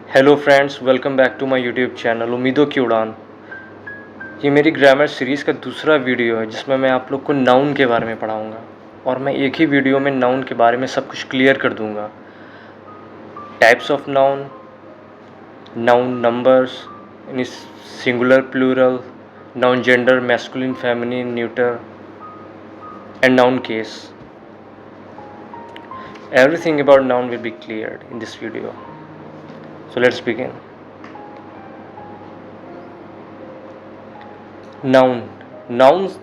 Hello friends, welcome back to my YouTube channel उम्मीदों की उड़ान। ये मेरी ग्रामर सीरीज़ का दूसरा वीडियो है जिसमें मैं आप लोग को नाउन के बारे में पढ़ाऊँगा और मैं एक ही वीडियो में नाउन के बारे में सब कुछ क्लियर कर दूँगा। Types of noun, noun numbers in singular plural, noun gender masculine feminine neuter and noun case. Everything about noun will be cleared in this video. So let's begin. Noun. Nouns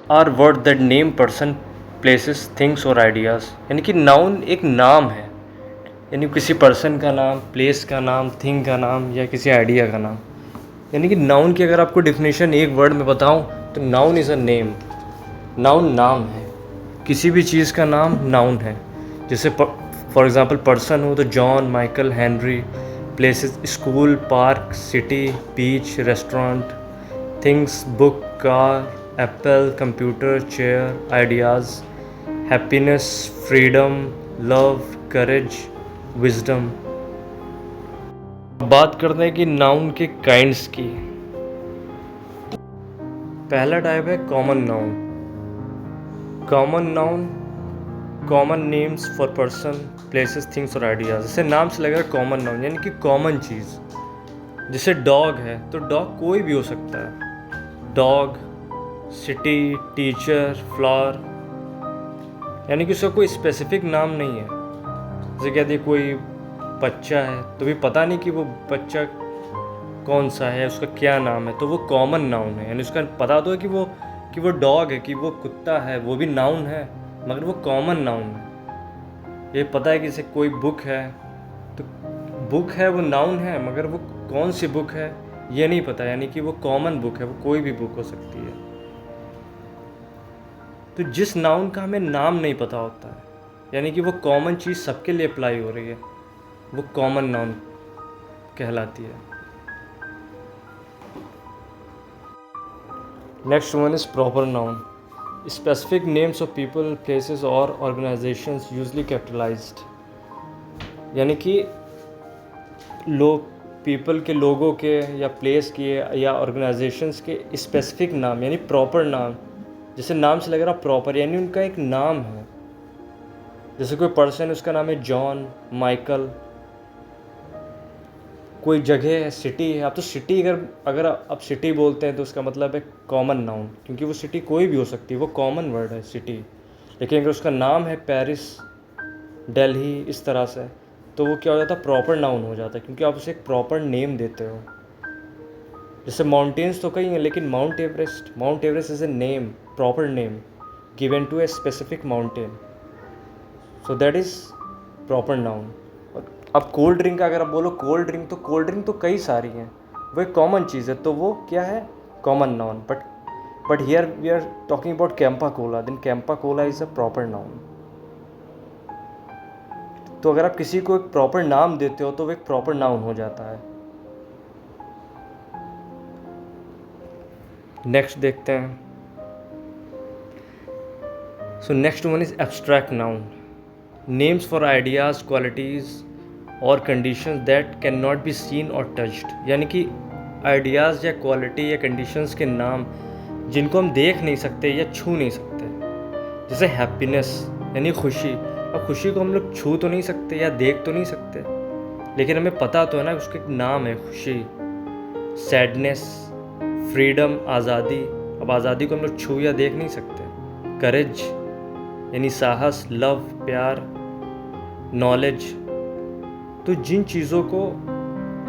are words that name person, places, things और ideas. यानी कि noun एक नाम है, यानी किसी person का नाम, प्लेस का नाम, थिंग का नाम या किसी आइडिया का नाम। यानी कि नाउन की अगर आपको डिफिनेशन एक वर्ड में बताऊं तो noun is a name. Noun नाम है, किसी भी चीज़ का नाम नाउन है। जैसे फॉर एग्जांपल पर्सन हो तो John, Michael, Henry. Places school, park, city, beach, restaurant. Things book, car, apple, computer, chair, ideas. Happiness, freedom, love, courage, wisdom. बात करते हैं कि नाउन के काइंड्स की। पहला टाइप है common noun. Common noun, common names for person, places, things और ideas. जैसे नाम से लग रहा है कॉमन नाउन, यानी कि कॉमन चीज़। जैसे डॉग है तो डॉग कोई भी हो सकता है। डॉग, सिटी, टीचर, फ्लावर, यानी कि उसका कोई स्पेसिफिक नाम नहीं है। जैसे कहते हैं कोई बच्चा है तो भी पता नहीं कि वो बच्चा कौन सा है, उसका क्या नाम है, तो वो कॉमन नाउन है। यानी उसका पता तो है कि वो डॉग है, कि वो कुत्ता है, वो भी नाउन है, मगर वो कॉमन नाउन है। ये पता है कि जैसे कोई बुक है तो बुक है, वो नाउन है, मगर वो कौन सी बुक है ये नहीं पता, यानी कि वो कॉमन बुक है, वो कोई भी बुक हो सकती है। तो जिस नाउन का हमें नाम नहीं पता होता है, यानी कि वो कॉमन चीज़ सबके लिए अप्लाई हो रही है, वो कॉमन नाउन कहलाती है। Next one is proper noun. Specific names of people, places और ऑर्गेनाइजेशंस यूजली कैपिटलाइज्ड। यानी कि लोग, पीपल के, लोगों के या प्लेस के या ऑर्गेनाइजेशंस के स्पेसिफिक नाम, यानी प्रॉपर नाम। जैसे नाम से लग रहा प्रॉपर, यानी उनका एक नाम है। जैसे कोई पर्सन, उसका नाम है जॉन, माइकल। कोई जगह है, सिटी है। अब तो सिटी अगर आप सिटी बोलते हैं तो उसका मतलब है कॉमन नाउन, क्योंकि वो सिटी कोई भी हो सकती है, वो कॉमन वर्ड है सिटी। लेकिन अगर उसका नाम है पेरिस, दिल्ली, इस तरह से, तो वो क्या हो जाता है, प्रॉपर नाउन हो जाता है, क्योंकि आप उसे एक प्रॉपर नेम देते हो। जैसे माउंटेन्स तो कई हैं, लेकिन Mount Everest is a name, proper name given to a specific mountain, so that is proper noun. अब कोल्ड ड्रिंक का अगर आप बोलो कोल्ड ड्रिंक तो कई सारी हैं, वो एक कॉमन चीज़ है, तो वो क्या है, common noun. But here we are talking about Campa Cola, then Campa Cola is a proper noun. तो अगर आप किसी को एक प्रॉपर नाम देते हो तो वो एक प्रॉपर नाउन हो जाता है। नेक्स्ट देखते हैं। So next one is abstract noun. Names for ideas, qualities और conditions that can not be seen और टच्ड। यानी कि आइडियाज़ या क्वालिटी या कंडीशंस के नाम जिनको हम देख नहीं सकते या छू नहीं सकते। जैसे हैप्पीनेस, यानी खुशी। अब खुशी को हम लोग छू तो नहीं सकते या देख तो नहीं सकते, लेकिन हमें पता तो है ना उसका एक नाम है, खुशी। सैडनेस, फ्रीडम, आज़ादी। अब आज़ादी को हम लोग छू या देख नहीं सकते। करेज, यानी साहस, लव, प्यार, नॉलेज। तो जिन चीज़ों को,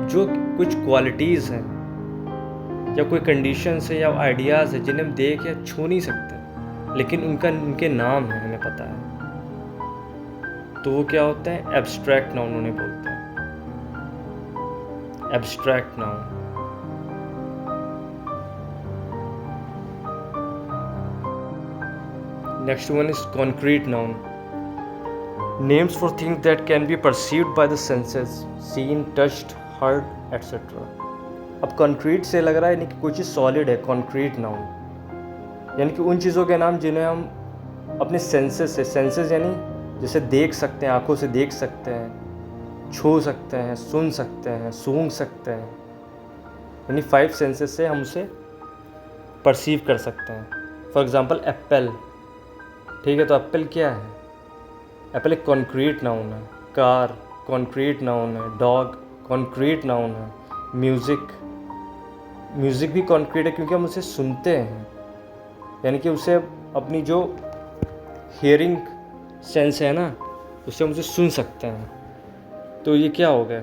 जो कुछ क्वालिटीज़ हैं या कोई कंडीशंस है या आइडियाज़ है जिन्हें हम देख या छू नहीं सकते, लेकिन उनके नाम है, हमें पता है, तो वो क्या होता है, एब्स्ट्रैक्ट नाउन उन्हें बोलते हैं। Abstract noun. Next one is concrete noun. Names for things that can be perceived by the senses, seen, touched, heard, etcetera. अब कॉन्क्रीट से लग रहा है यानी कि कोई चीज़ सॉलिड है, कॉन्क्रीट नाउन। यानी कि उन चीज़ों के नाम जिन्हें हम अपने सेंसेस यानी जैसे देख सकते हैं, आंखों से देख सकते हैं, छू सकते हैं, सुन सकते हैं, सूंघ सकते हैं, यानी 5 सेंसेस से हम उसे परसीव कर सकते हैं। फॉर एग्ज़ाम्पल एप्पल, ठीक है, तो एप्पल क्या है? एप्पल एक कॉन्क्रीट नाउन है। कार कॉन्क्रीट नाउन है। डॉग कॉन्क्रीट नाउन है। म्यूज़िक भी कॉन्क्रीट है क्योंकि हम उसे सुनते हैं, यानी कि उसे अपनी जो हियरिंग सेंस है ना, उससे हम उसे सुन सकते हैं। तो ये क्या हो गया?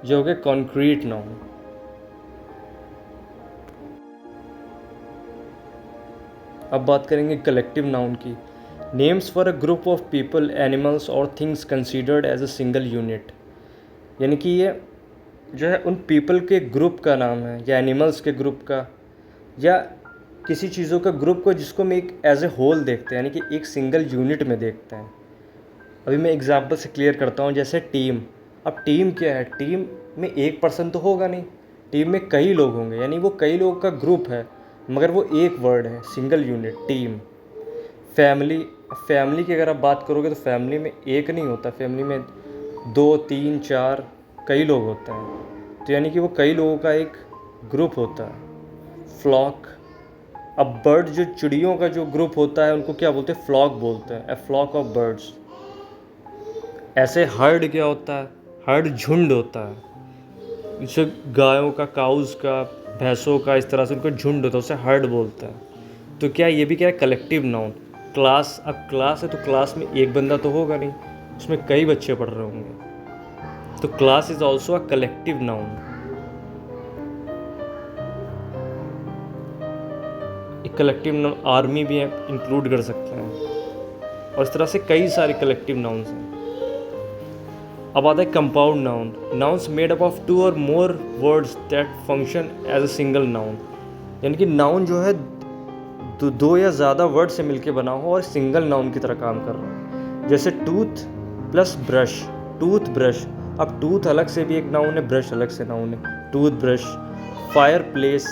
ये हो गया कॉन्क्रीट नाउन। अब बात करेंगे कलेक्टिव नाउन की। Names for a group of people, animals और things considered as a single unit, यानी कि ये जो है उन पीपल के ग्रुप का नाम है, या एनिमल्स के ग्रुप का, या किसी चीज़ों का ग्रुप को जिसको हम एक एज ए होल देखते हैं, यानी कि एक सिंगल यूनिट में देखते हैं। अभी मैं एग्जांपल से क्लियर करता हूँ, जैसे टीम। अब टीम क्या है? टीम में एक पर्सन तो होगा नहीं, टीम में कई लोग होंगे, यानी वो कई लोगों का ग्रुप है, मगर वो एक वर्ड है, सिंगल यूनिट, टीम। फैमिली की अगर आप बात करोगे तो फैमिली में एक नहीं होता, फैमिली में 2, 3, 4 कई लोग होते हैं, तो यानी कि वो कई लोगों का एक ग्रुप होता है। फ्लॉक, अब बर्ड जो चिड़ियों का जो ग्रुप होता है उनको क्या बोलते हैं? फ्लॉक बोलते हैं, ए फ्लॉक ऑफ बर्ड्स। ऐसे हर्ड क्या होता है? हर्ड झुंड होता है, जैसे गायों का, काउज का, भैंसों का, इस तरह से उनको झुंड होता है, उसे हर्ड बोलते हैं। तो क्या ये भी क्या है? Collective noun. क्लास, अब क्लास है तो क्लास में एक बंदा तो होगा नहीं, उसमें कई बच्चे पढ़ रहे होंगे, तो class is also a collective noun. एक कलेक्टिव नाउन आर्मी भी इंक्लूड कर सकते हैं, और इस तरह से कई सारे कलेक्टिव नाउन्स हैं। अब आता है compound noun. Nouns made up of 2 और more words that function as a single noun, यानी कि नाउन जो है दो या ज़्यादा वर्ड से मिलके बना हो और सिंगल नाउन की तरह काम कर रहा हो। जैसे tooth plus brush, tooth brush. अब टूथ अलग से भी एक नाउन है, ब्रश अलग से नाउन है, टूथ ब्रश। फायर प्लेस,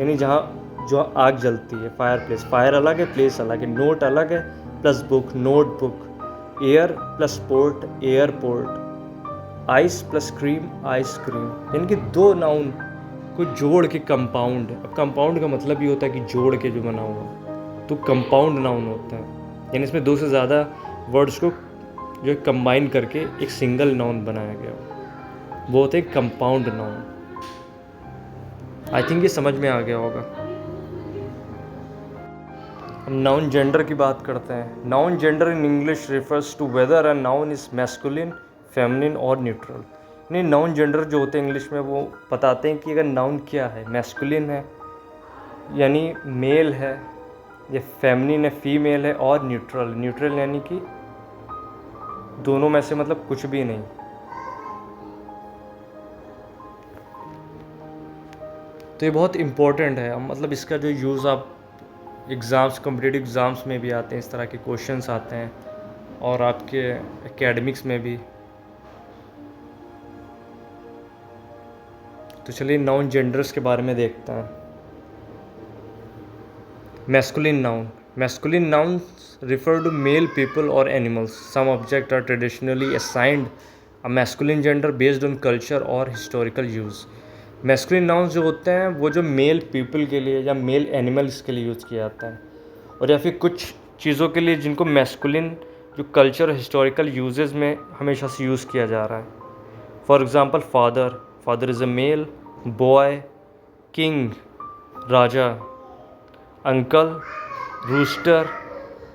यानी जहाँ जो आग जलती है, फायर प्लेस। फायर अलग है, प्लेस अलग है। नोट अलग है, plus book, note book. Air plus port, airport. Ice plus cream, ice cream, यानी कि 2 नाउन को जोड़ के कंपाउंड। अब कंपाउंड का मतलब ये होता है कि जोड़ के जो बना हुआ, तो कंपाउंड नाउन होता है, यानी इसमें 2 से ज़्यादा वर्ड्स को जो कंबाइन करके एक सिंगल नाउन बनाया गया हो, वो होते हैं कंपाउंड नाउन। आई थिंक ये समझ में आ गया होगा। हम नाउन जेंडर की बात करते हैं। Noun gender in English refers to whether a noun is masculine, feminine और न्यूट्रल। यानी नाउन जेंडर जो होते हैं इंग्लिश में, वो बताते हैं कि अगर नाउन क्या है, मैस्कुलिन है यानी मेल है, या फेमिनिन है फीमेल है, और न्यूट्रल, न्यूट्रल यानी कि दोनों में से मतलब कुछ भी नहीं। तो ये बहुत इम्पोर्टेंट है, मतलब इसका जो यूज़ आप एग्ज़ाम्स, कॉम्पिटिटिव एग्ज़ाम्स में भी आते हैं, इस तरह के क्वेश्चंस आते हैं, और आपके एकेडमिक्स में भी। तो चलिए नाउन जेंडर्स के बारे में देखते हैं। Masculine noun. Masculine nouns refer to male people और animals. Some object are traditionally assigned a masculine gender based on culture और हिस्टोरिकल यूज़। मैस्कुलिन नाउन्स जो होते हैं वो जो मेल पीपल के लिए या मेल एनिमल्स के लिए यूज़ किया जाता है, और या फिर कुछ चीज़ों के लिए जिनको मैस्कुलिन जो कल्चर और हिस्टोरिकल यूजेस में हमेशा से यूज़ किया जा रहा है। For example father, father is a male. Boy, king, राजा। अंकल, रूस्टर,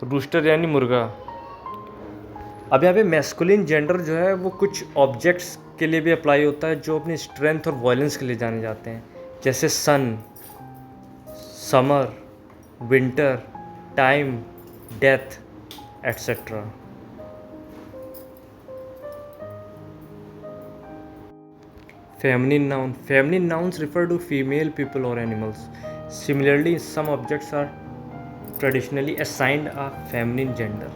रूस्टर यानी मुर्गा। अब यहाँ पे मैस्कुलिन जेंडर जो है वो कुछ ऑब्जेक्ट्स के लिए भी अप्लाई होता है जो अपनी स्ट्रेंथ और वायलेंस के लिए जाने जाते हैं, जैसे son, summer, winter, time, death, etcetera. Feminine noun. Feminine nouns refer to female people or animals. Similarly, some objects are traditionally assigned a feminine gender.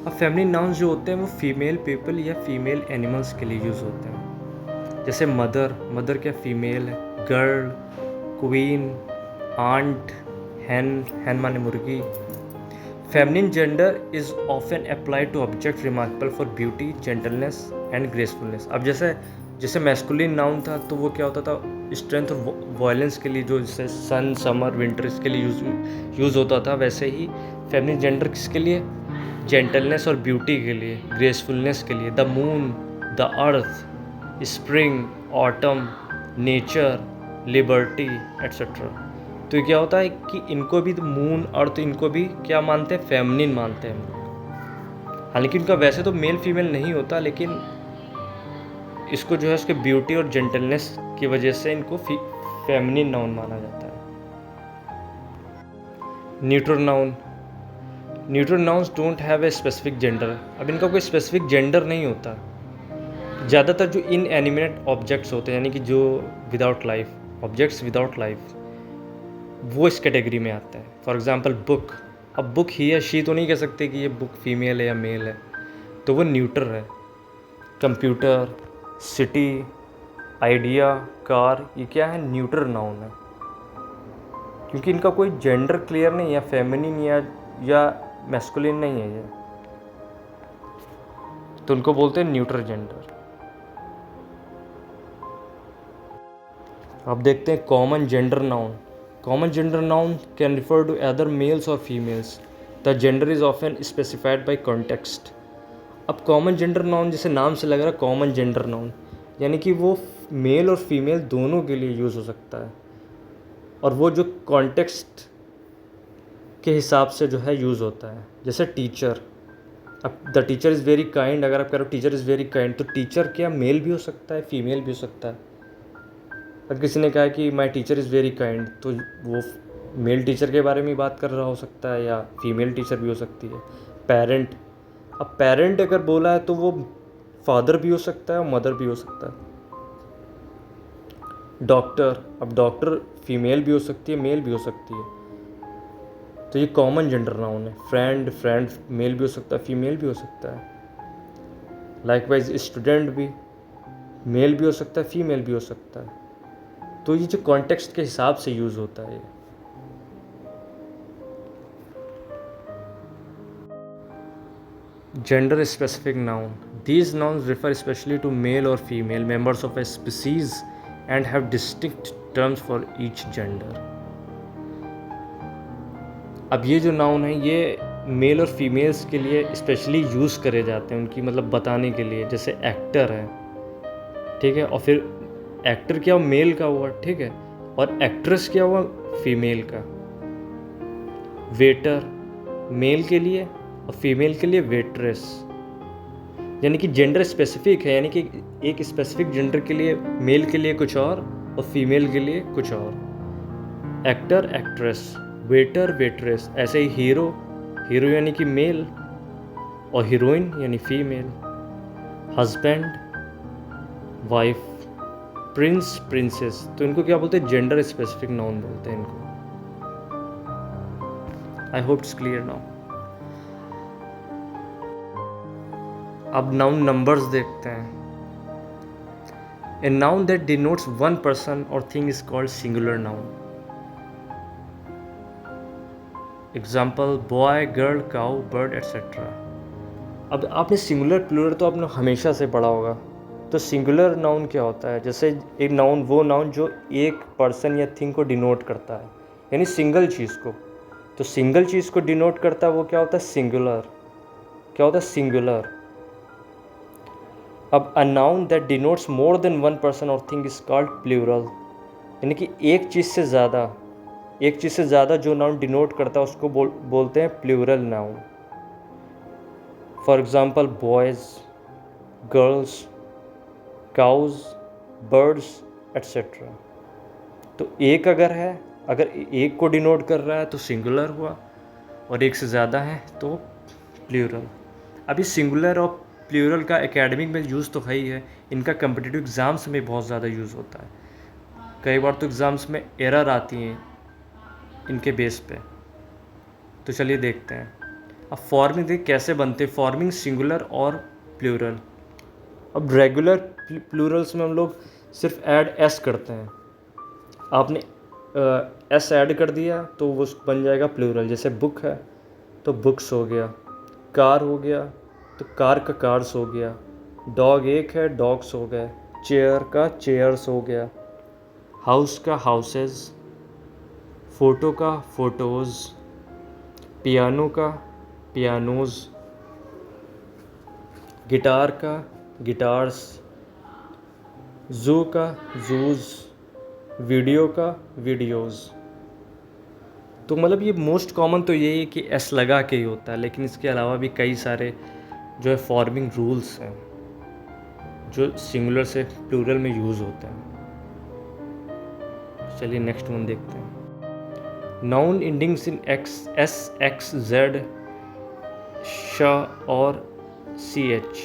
अब feminine nouns जो होते हैं वो फीमेल पीपल या फीमेल एनिमल्स के लिए use होते हैं, जैसे मदर, मदर क्या फीमेल है। Girl, queen, aunt, hen, hen माने मुर्गी। Feminine gender is often applied to object remarkable for beauty, gentleness and gracefulness. अब जैसे जैसे मैस्कुलिन नाउन था तो वो क्या होता था, स्ट्रेंथ और वायलेंस के लिए, जो जैसे सन, समर, विंटर, इसके लिए यूज़ होता था, वैसे ही फेमिनिन जेंडर किसके लिए, जेंटलनेस और ब्यूटी के लिए, ग्रेसफुलनेस के लिए। The moon, the earth, spring, autumn, nature, liberty etcetera. तो ये क्या होता है कि इनको भी मून, अर्थ, इनको भी क्या मानते हैं, फेमिनिन मानते हैं हम लोग। हालांकि इनका वैसे तो मेल फीमेल नहीं होता, लेकिन इसको जो है उसके ब्यूटी और जेंटलनेस की वजह से इनको फेमिनिन नाउन माना जाता है। Neutral noun, neutral nouns don't have a specific gender. अब इनका कोई स्पेसिफिक जेंडर नहीं होता। ज़्यादातर जो इनएनिमेट ऑब्जेक्ट्स होते हैं, यानी कि जो without life, objects without life, वो इस कैटेगरी में आता है। For example book. अब बुक ही या शी तो नहीं कह सकते कि ये बुक फीमेल है या मेल है, तो वो न्यूट्रल है। कंप्यूटर, सिटी, आइडिया, कार, ये क्या है, न्यूट्रल नाउन है, क्योंकि इनका कोई जेंडर क्लियर नहीं है, फेमिनिन या मैस्कुलिन नहीं है ये, तो उनको बोलते हैं न्यूट्रल जेंडर। अब देखते हैं common gender noun. Common gender noun can refer to other males और females. The gender is often specified by context. अब कॉमन जेंडर नाउन, जैसे नाम से लग रहा है कॉमन जेंडर नाउन, यानी कि वो मेल और फीमेल दोनों के लिए यूज़ हो सकता है, और वो जो कॉन्टेक्स्ट के हिसाब से जो है यूज़ होता है। जैसे टीचर। अब the teacher is very kind, अगर आप कह रहे हो टीचर इज़ वेरी काइंड, तो टीचर क्या मेल भी हो सकता है, फीमेल भी हो सकता है। अगर किसी ने कहा कि my teacher is very kind, तो वो मेल टीचर के बारे में बात कर रहा हो सकता है, या फीमेल टीचर भी हो सकती है। पेरेंट। अब पेरेंट अगर बोला है तो वो फादर भी हो सकता है और मदर भी हो सकता है। डॉक्टर। अब डॉक्टर फीमेल भी हो सकती है, मेल भी हो सकती है, तो ये कॉमन जेंडर नाउन है। फ्रेंड मेल भी हो सकता है, फीमेल भी हो सकता है। लाइकवाइज स्टूडेंट भी मेल भी हो सकता है, फीमेल भी हो सकता है। तो ये जो कॉन्टेक्स्ट के हिसाब से यूज़ होता है। Gender specific noun. These nouns refer especially to male or female members of a species and have distinct terms for each gender. अब ये जो नाउन है ये मेल और फीमेल्स के लिए स्पेशली यूज़ करे जाते हैं, उनकी मतलब बताने के लिए। जैसे एक्टर है, ठीक है, और फिर एक्टर क्या हुआ, मेल का हुआ, ठीक है, और एक्ट्रेस क्या हुआ, फीमेल का। वेटर मेल के लिए और फीमेल के लिए वेट्रेस, यानी कि जेंडर स्पेसिफिक है, यानी कि एक स्पेसिफिक जेंडर के लिए मेल के लिए कुछ और फीमेल के लिए कुछ और। Actor, actress, waiter, waitress. ऐसे ही हीरो, हीरो यानी कि मेल और हीरोइन यानी female. Husband, wife, Prince, princess, तो इनको क्या बोलते हैं, जेंडर स्पेसिफिक नाउन बोलते हैं इनको। I hope it's clear now. अब नाउन नंबर्स देखते हैं। A noun that denotes one person और thing is called singular noun. Example boy, girl, cow, bird etcetera. अब आपने सिंगुलर प्लूरल तो आपने हमेशा से पढ़ा होगा। तो सिंगुलर नाउन क्या होता है, जैसे एक नाउन, वो नाउन जो एक पर्सन या थिंग को डिनोट करता है, यानी सिंगल चीज़ को। तो सिंगल चीज़ को डिनोट करता है वो क्या होता है, सिंगुलर। क्या होता है, सिंगुलर। अब a noun that denotes more than one person और थिंग इज कॉल्ड प्लूरल, यानी कि एक चीज़ से ज़्यादा जो नाउन डिनोट करता है उसको बोलते हैं plural noun. For example boys, girls, cows, birds etcetera. तो एक अगर एक को डिनोट कर रहा है तो सिंगुलर हुआ, और एक से ज़्यादा है तो प्लूरल। अभी सिंगुलर और प्लूरल का एकेडमिक में यूज़ तो है ही है, इनका कम्पिटिटिव एग्ज़ाम्स में बहुत ज़्यादा यूज़ होता है। कई बार तो एग्ज़ाम्स में एरर आती हैं इनके बेस पे। तो चलिए देखते हैं। अब फॉर्मिंग देख कैसे बनते हैं, फॉर्मिंग सिंगुलर और प्लूरल। अब रेगुलर प्लूरल्स में हम लोग सिर्फ ऐड एस करते हैं। आपने एस ऐड कर दिया तो वो बन जाएगा प्लूरल। जैसे बुक है, तो बुक्स हो गया, कार हो गया तो कार का कार्स हो गया, डॉग एक है डॉग्स हो गए, चेयर का चेयर्स हो गया, हाउस का हाउसेस, फ़ोटो का फ़ोटोज़, पियानो का पियानोज़, गिटार का गिटार्स, ज़ू का ज़ूज़, वीडियो का वीडियोज़। तो मतलब ये मोस्ट कॉमन तो यही है कि एस लगा के ही होता है, लेकिन इसके अलावा भी कई सारे जो है फॉर्मिंग रूल्स हैं जो सिंगुलर से प्लूरल में यूज़ होते हैं। चलिए नेक्स्ट वन देखते हैं। नाउन इंडिंग्स इन एक्स, एस, एक्स, जेड, श और सी एच,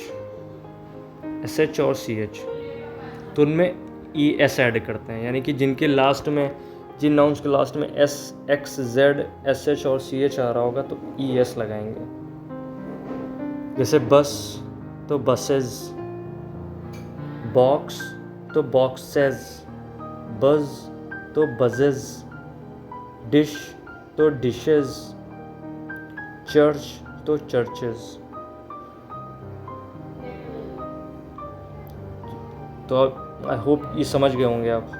एस एच और सी एच, तो उनमें ई एस ऐड करते हैं, यानी कि जिनके लास्ट में, जिन नाउन्स के लास्ट में S, x, Z, S H और सी एच आ रहा होगा तो ई एस लगाएंगे। जैसे बस तो बसेस, बॉक्स तो बॉक्सेस, बज तो बजेज, डिश तो डिशेज, चर्च तो चर्चेस। तो आई होप ये समझ गए होंगे आप।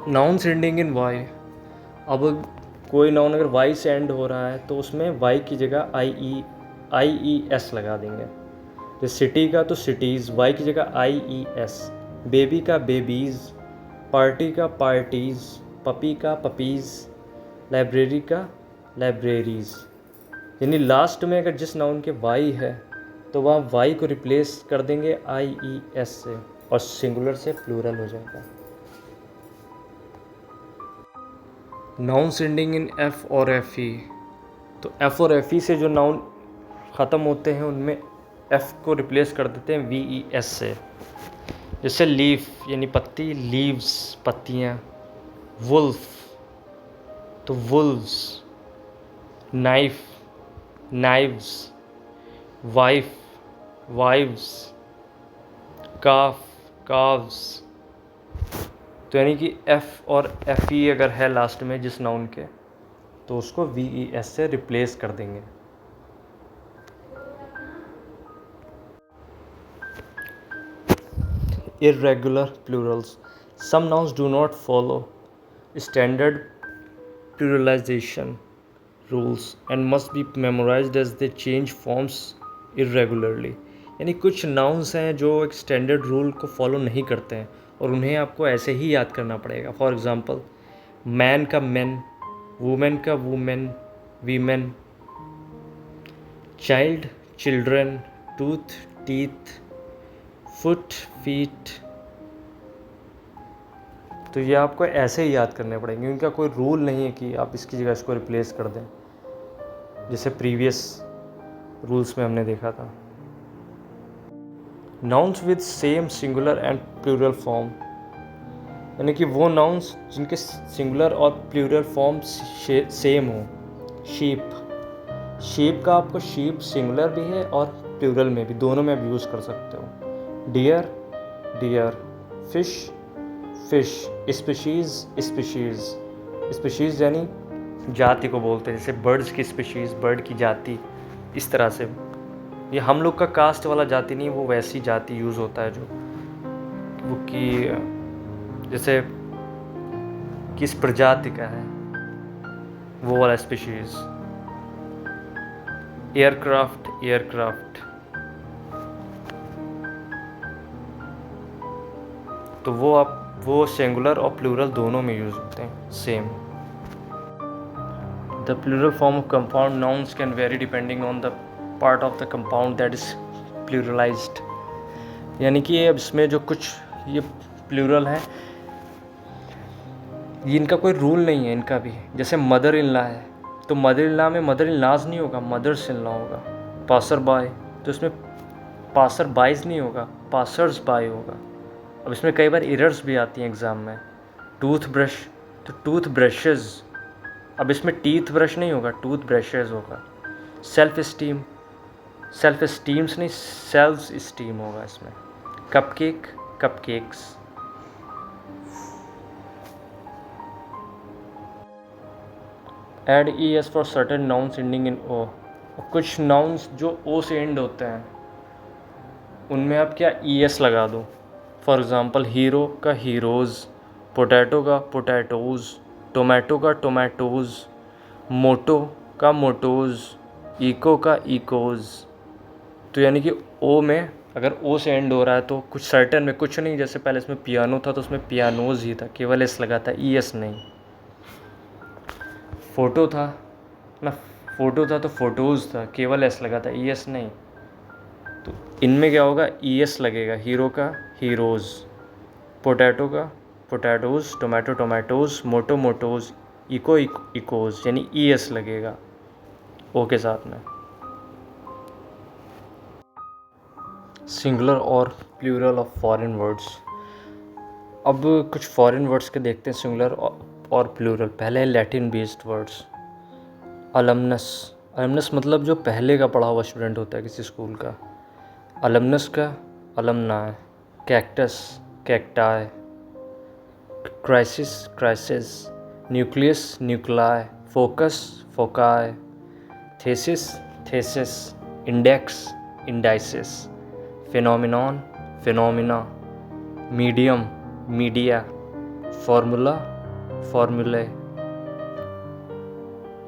नाउन्स एंडिंग इन वाई, अब कोई नाउन अगर वाई से एंड हो रहा है तो उसमें वाई की जगह आई ई एस लगा देंगे। जैसे सिटी का तो सिटीज़, वाई की जगह आई ई एस, बेबी का बेबीज़, पार्टी का पार्टीज़, पपी का पपीज़, लाइब्रेरी का लाइब्रेरीज़। यानी लास्ट में अगर जिस नाउन के वाई है तो वहाँ वाई को रिप्लेस कर देंगे आई ई एस से और सिंगुलर से प्लूरल हो जाएगा। नाउन्स एंडिंग इन एफ और एफ ई, तो एफ और एफ ई से जो नाउन ख़त्म होते हैं उनमें एफ को रिप्लेस कर देते हैं वी ई एस से। जैसे लीफ यानी पत्ती, लीव्स पत्तियाँ, वुल्फ तो wolves, knife knives, wife wives, calf calves. तो यानी कि एफ और एफ ई अगर है लास्ट में जिस नाउन के तो उसको वी ई एस से रिप्लेस कर देंगे। Irregular plurals. Some nouns do not follow standard pluralization rules and must be memorized as they change forms irregularly. यानी कुछ नाउन्स हैं जो एक स्टैंडर्ड रूल को फॉलो नहीं करते हैं और उन्हें आपको ऐसे ही याद करना पड़ेगा। फॉर एग्ज़ाम्पल मैन का मैन, वुमेन का women, women, child children, tooth teeth, foot feet. तो ये आपको ऐसे ही याद करने पड़ेंगे, इनका कोई रूल नहीं है कि आप इसकी जगह इसको रिप्लेस कर दें, जैसे प्रीवियस रूल्स में हमने देखा था। Nouns with same singular and plural form, यानी कि वो नाउन्स जिनके सिंगुलर और प्लूरल फॉर्म सेम हो। शीप, शीप का आपको शीप सिंगुलर भी है और प्लूरल में भी, दोनों में आप यूज़ कर सकते हो। Deer deer, fish fish, species species, species यानी जाति को बोलते हैं, जैसे बर्ड्स की स्पीशीज़, बर्ड की जाति। इस तरह से ये हम लोग का कास्ट वाला जाति नहीं, वो वैसी जाति यूज़ होता है जो वो कि जैसे किस प्रजाति का है वो वाला स्पीशीज़। एयरक्राफ्ट एयरक्राफ्ट, तो वो सिंगुलर और प्लूरल दोनों में यूज़ होते हैं same. The plural form of compound nouns can vary depending on the part of the compound that is pluralised, यानी कि अब इसमें जो कुछ ये प्लूरल है ये इनका कोई रूल नहीं है इनका भी। जैसे मदर इन लॉ है तो मदर इन लॉ में मदर इन लॉज नहीं होगा, मदर्स इन लॉ होगा। पासर बाय तो इसमें पासर बाइज नहीं होगा, पासर्स बाय होगा। अब इसमें कई बार एरर्स भी आती हैं एग्ज़ाम में। टूथ ब्रश तो टूथ ब्रशेज़, अब इसमें टीथ ब्रश नहीं होगा, टूथ ब्रशेज़ होगा। सेल्फ स्टीम, सेल्फ स्टीम्स नहीं, सेल्फ स्टीम होगा इसमें। Cupcake cupcakes. Add e s for certain nouns ending in o. कुछ नाउन्स जो ओ से एंड होते हैं उनमें आप क्या ई एस लगा दो। फॉर एग्ज़ाम्पल हीरो का हीरोज़, पोटैटो का पोटैटोज़, टोमेटो का टोमेटोज़, मोटो का मोटोज़, इको का इकोज़। तो यानी कि ओ में अगर ओ से एंड हो रहा है तो कुछ सर्टेन में, कुछ नहीं, जैसे पहले इसमें पियानो था तो उसमें पियानोज़ ही था, केवल एस लगा था, ई एस नहीं। फ़ोटो था ना, फ़ोटो था तो फ़ोटोज़ था, केवल एस लगा था, ई एस नहीं। तो इनमें क्या होगा, ई एस लगेगा। हीरो का हीरोज़, पोटैटो का पोटैटोज़, टोमेटो टोमेटोज़, मोटो मोटोज़, इको इकोज़, यानी ई एस लगेगा ओ के साथ में। सिंगुलर और प्लूरल ऑफ फॉरेन वर्ड्स। अब कुछ फॉरेन वर्ड्स के देखते हैं सिंगुलर और प्लूरल। पहले है लैटिन बेस्ड वर्ड्स। अलमनस, अलमनस मतलब जो पहले का पढ़ा हुआ स्टूडेंट होता है किसी स्कूल का। अलमनस का alumni. Cactus cacti. Crisis crises. Nucleus nuclei. Focus foci. Thesis theses. Index indices. Phenomenon phenomena. Medium media. Formula formulae.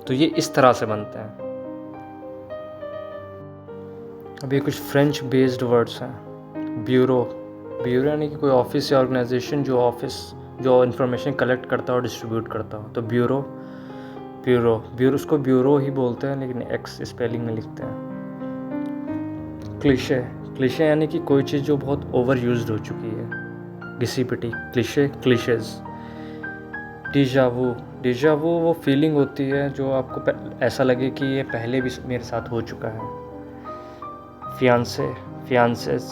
तो ये इस तरह से बनते हैं। अभी कुछ फ्रेंच बेस्ड वर्ड्स हैं। ब्यूरो, ब्यूरो यानी कि कोई ऑफिस या ऑर्गेनाइजेशन जो इंफॉर्मेशन कलेक्ट करता हो और डिस्ट्रीब्यूट करता हो, तो ब्यूरो ब्यूरो ब्यूरो उसको ब्यूरो ही बोलते हैं, लेकिन एक्स स्पेलिंग में लिखते हैं। क्लिशे, क्लिशे यानी कि कोई चीज़ जो बहुत ओवर यूज्ड हो चुकी है, घिसी पिटी, क्लिशे क्लिशेज। डिजावू, डिजावू वो फीलिंग होती है जो आपको ऐसा लगे कि ये पहले भी मेरे साथ हो चुका है। Fiance fiances.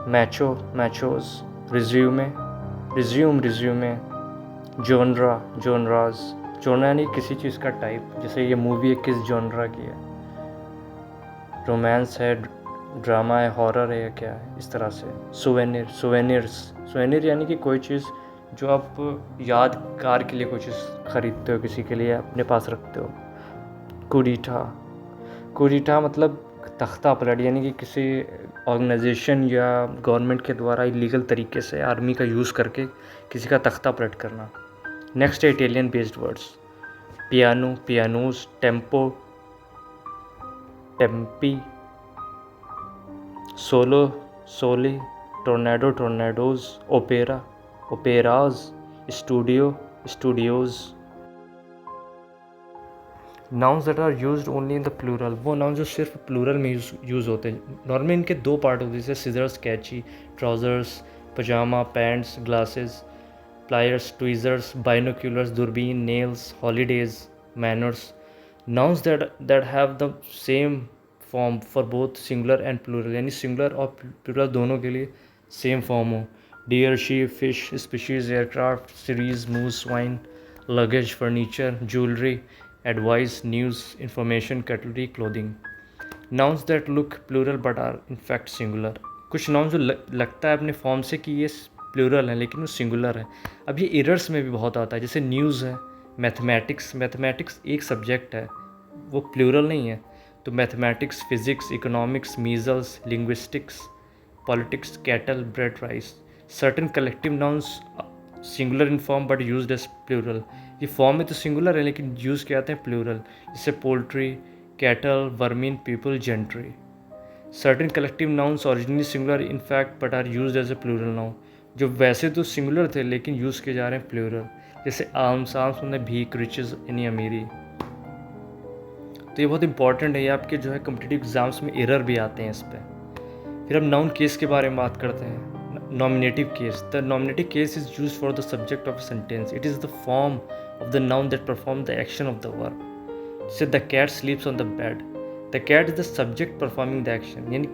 Macho machos. Resume resume resume. Genre genres, genre यानी किसी चीज़ का टाइप, जैसे ये मूवी किस जोनरा की है। रोमांस है, ड्रामा है, हॉरर है या क्या है, इस तरह से। सुवेनिर सुवेनिर्स, सुवेनिर यानी कि कोई चीज़ जो आप यादगार के लिए कोई चीज़ ख़रीदते हो, किसी के लिए अपने पास रखते हो। कुडीठा, कुडीठा मतलब तख्ता पलट, यानी कि किसी ऑर्गेनाइजेशन या गवर्नमेंट के द्वारा इलीगल तरीके से आर्मी का यूज़ करके किसी का तख्ता पलट करना। नेक्स्ट है Italian based words. Piano pianos. Tempo tempi. Solo soli. Tornado tornadoes. Opera operas. Studio studios. Nouns that are used only in the plural, वो नाउन जो सिर्फ प्लूरल में यूज़ होते हैं। नॉर्मली इनके दो पार्ट होते हैं, जैसे सिजर्स कैची, trousers, pyjama, pants, glasses, pliers, tweezers, binoculars, दूरबीन, nails, holidays, manners. Nouns that have the same form for both singular and plural, यानी सिंगुलर और प्लूरल दोनों के लिए सेम फॉर्म हो। Deer, sheep, fish, species, aircraft, series, moose, swine, luggage, furniture, jewellery, advice, news, information, cutlery, clothing. Nouns that look plural but are in fact singular, कुछ नाउन जो लगता है अपने फॉर्म से कि ये प्लूरल है लेकिन वो सिंगुलर है। अब ये एरर्स में भी बहुत आता है, जैसे न्यूज़ है। मैथमेटिक्स, मैथमेटिक्स एक सब्जेक्ट है, वो प्लूरल नहीं है। तो mathematics, physics, economics, measles, linguistics, politics, cattle, bread, rice. Certain collective nouns singular in form but used as plural, ये फॉर्म में तो सिंगुलर है लेकिन यूज़ किए जाते हैं प्लूरल, जैसे poultry, cattle, vermin, people, gentry. Certain collective nouns originally singular in fact but are used as a plural noun, जो वैसे तो सिंगुलर थे लेकिन यूज़ किए जा रहे हैं प्लूरल, जैसे आर्म्स, आर्म्स मतलब भीख, रिचेज यानी अमीरी। तो ये बहुत इंपॉर्टेंट है, ये आपके जो है कॉम्पिटिटिव एग्जाम्स में एरर भी आते हैं इस पर। फिर हम नाउन केस के बारे में बात करते हैं। Nominative case. The nominative case is used for the subject of a sentence. It is the form of the noun that performs the action of the verb. Say the cat sleeps on the bed. The cat is the subject performing the action. यानी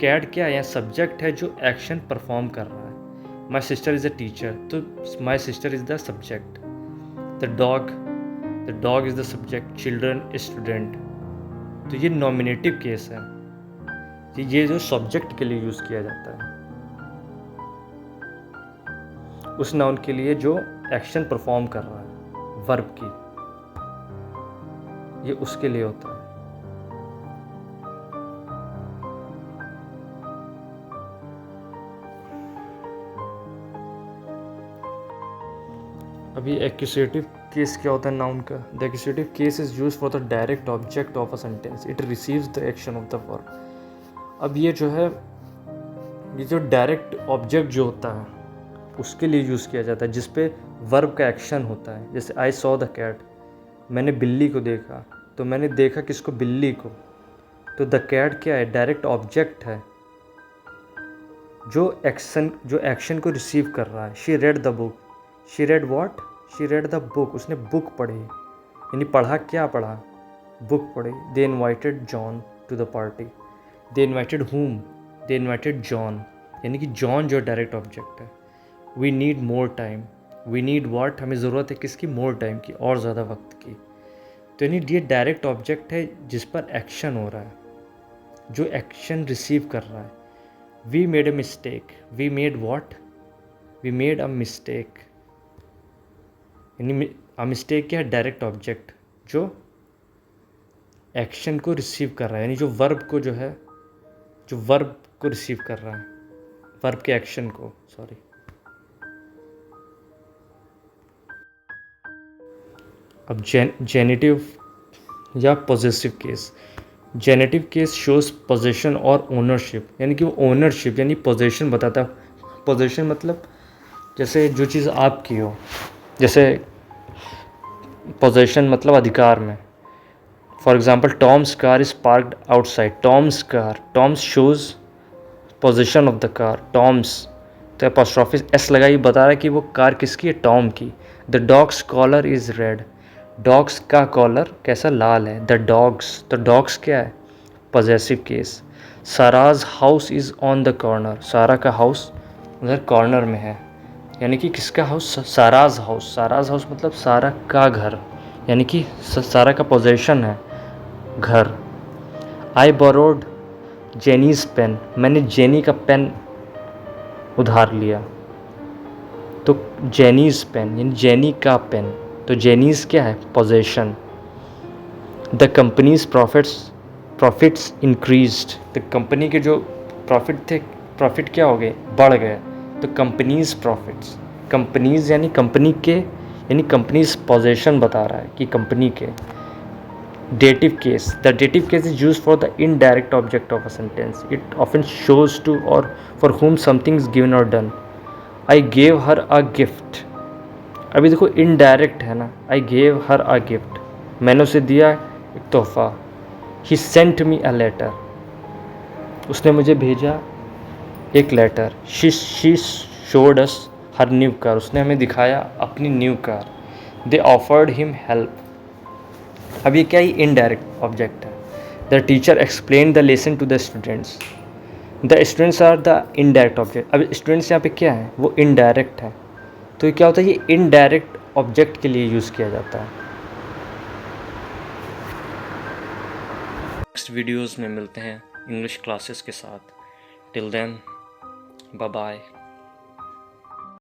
cat क्या है, यहाँ subject है जो action perform कर रहा है। My sister is a teacher, तो my sister is the subject. The dog is the subject. Children is student. तो ये nominative case है, ये जो subject के लिए यूज़ किया जाता है उस नाउन के लिए जो एक्शन परफॉर्म कर रहा है, वर्ब की। ये उसके लिए होता है। अभी एक्यूसेटिव केस क्या होता है नाउन का? The एक्यूसेटिव case is use for the direct object of a sentence, it receives the action of the verb. अब ये जो है, ये जो डायरेक्ट ऑब्जेक्ट जो होता है उसके लिए यूज़ किया जाता है जिस पे वर्ब का एक्शन होता है। जैसे आई सॉ द कैट, मैंने बिल्ली को देखा, तो मैंने देखा किसको? बिल्ली को। तो द कैट क्या है? डायरेक्ट ऑब्जेक्ट है जो एक्शन को रिसीव कर रहा है। She read the book, she read what? She read the book, उसने बुक पढ़ी, यानी पढ़ा, क्या पढ़ा? बुक पढ़ी। They invited John to the party, they invited whom? They invited John, यानी कि जॉन जो डायरेक्ट ऑब्जेक्ट है। We need more time, we need what? हमें ज़रूरत है किसकी? मोर टाइम की, और ज़्यादा वक्त की। तो यानी ये डायरेक्ट ऑब्जेक्ट है जिस पर एक्शन हो रहा है, जो एक्शन रिसीव कर रहा है। We made a mistake, we made what? We made a mistake, यानी अ मिस्टेक क्या है? डायरेक्ट ऑब्जेक्ट जो एक्शन को रिसीव कर रहा है, यानी जो वर्ब को जो है, जो वर्ब को रिसीव कर रहा है, वर्ब के एक्शन को, सॉरी। अब जेनेटिव या possessive case. Generative case shows possession और ओनरशिप, यानी कि वो ओनरशिप यानी पोजेशन बताता है। पोजेशन मतलब जैसे जो चीज़ आपकी हो, जैसे पोजेशन मतलब अधिकार में। For example Tom's car is parked outside, Tom's car, Tom's shows possession of the car, Tom's, तो एपोस्ट्रोफी एस लगाई, बता रहा है कि वो कार किसकी है? टॉम की। The dog's collar is red, dog's का कॉलर कैसा? लाल है। द डॉग्स, तो डॉग्स क्या है? Possessive case. Sarah's house is on the corner, Sarah का हाउस उधर कॉर्नर में है, यानी कि किसका हाउस? साराज हाउस। साराज हाउस मतलब सारा का घर, यानी कि सारा का पोजेशन है, घर। आई बोरोड जेनीज पेन, मैंने जेनी का पेन उधार लिया, तो जेनीज पेन यानी जेनी का पेन, तो जेनीज क्या है? Possession. The companies profits increased, तो कंपनी के जो प्रॉफिट थे, प्रॉफिट क्या हो गए? बढ़ गए। तो कंपनीज प्रॉफिट्स, कंपनीज यानी कंपनी के, यानी कंपनीज पोजेशन बता रहा है कि कंपनी के। Dative case, the dative case is use for the indirect object of a sentence, it often shows to or for whom something is given or done। I gave her a gift, अभी देखो indirect है ना, आई gave her a gift, मैंने उसे दिया एक तोहफा। ही sent me a letter, उसने मुझे भेजा एक letter. She showed us her new car, उसने हमें दिखाया अपनी new car. They offered him help, अब ये क्या ही इनडायरेक्ट ऑब्जेक्ट है। The teacher explain the lesson to the students, the students are the indirect object. अब स्टूडेंट्स यहाँ पे क्या है? वो इनडायरेक्ट है, तो ये क्या होता है? ये इनडायरेक्ट ऑब्जेक्ट के लिए यूज़ किया जाता है। नेक्स्ट वीडियोस में मिलते हैं इंग्लिश क्लासेस के साथ। Till then, bye bye.